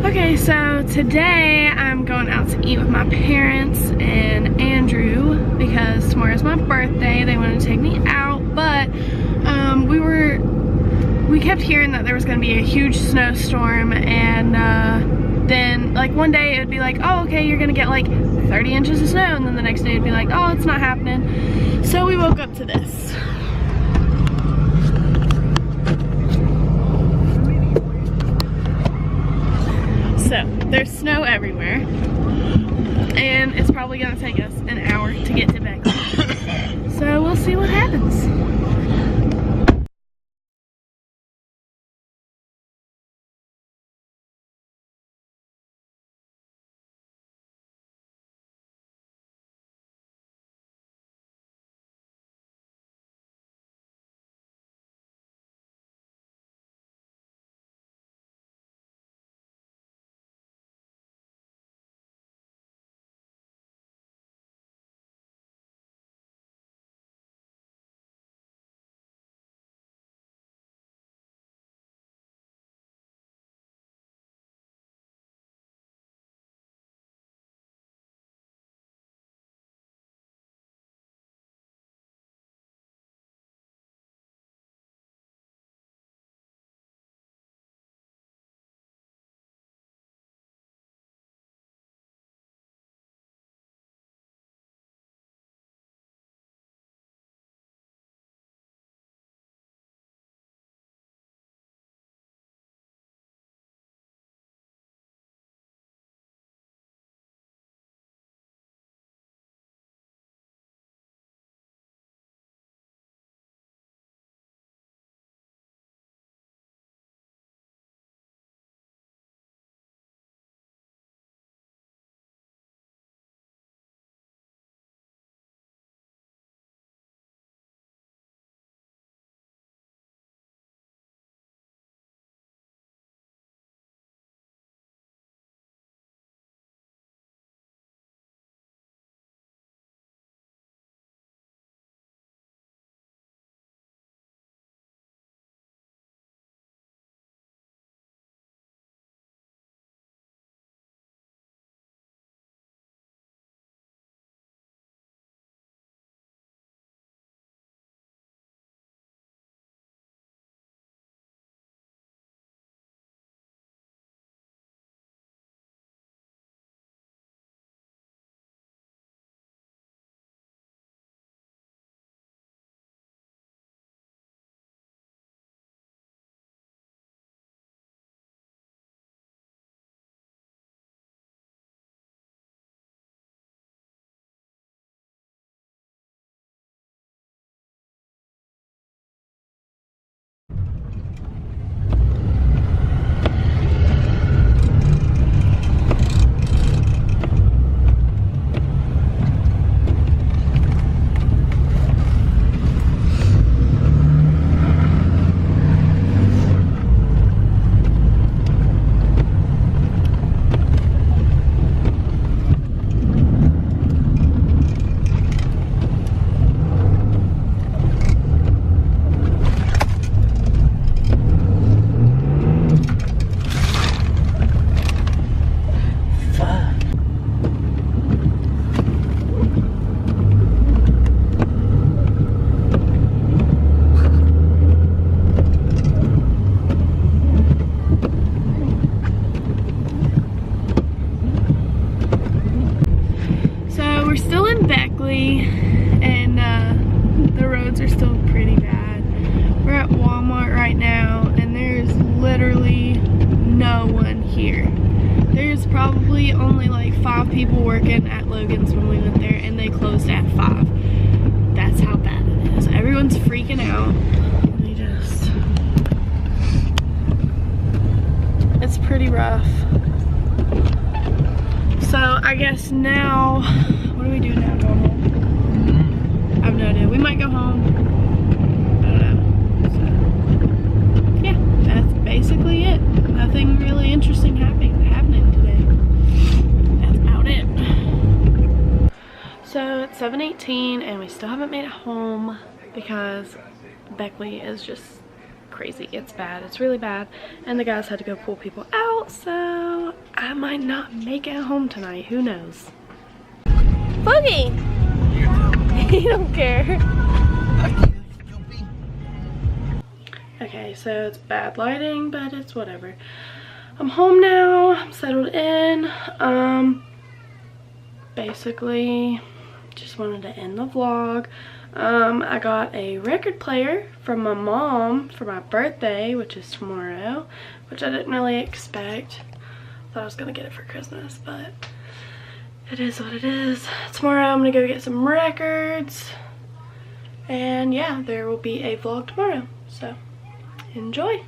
Okay, so today I'm going out to eat with my parents and Andrew because tomorrow's my birthday. They wanted to take me out, but we kept hearing that there was going to be a huge snowstorm, and then like one day it would be like, oh, okay, you're going to get like 30 inches of snow, and then the next day it'd be like, oh, it's not happening. So we woke up to this. So there's snow everywhere, and it's probably gonna take us an hour to get to Beckley. So we'll see what happens. We're still in Beckley, and the roads are still pretty bad. We're at Walmart right now, and there's literally no one here. There's probably only like 5 people working at Logan's when we went there, and they closed at 5. That's how bad it is. Everyone's freaking out. It's pretty rough. So I guess now, what do we do now? Go home? I have no idea. We might go home. I don't know. So yeah, that's basically it. Nothing really interesting happening today. That's about it. So it's 7:18 and we still haven't made it home because Beckley is just crazy. It's bad. It's really bad. And the guys had to go pull people out, so I might not make it home tonight. Who knows? Boogie! He don't care. Okay, so it's bad lighting, but it's whatever. I'm home now. I'm settled in. Basically, just wanted to end the vlog. I got a record player from my mom for my birthday, which is tomorrow, which I didn't really expect. Thought I was gonna get it for Christmas, but it is what it is. Tomorrow I'm gonna go get some records, and yeah, there will be a vlog tomorrow, so enjoy.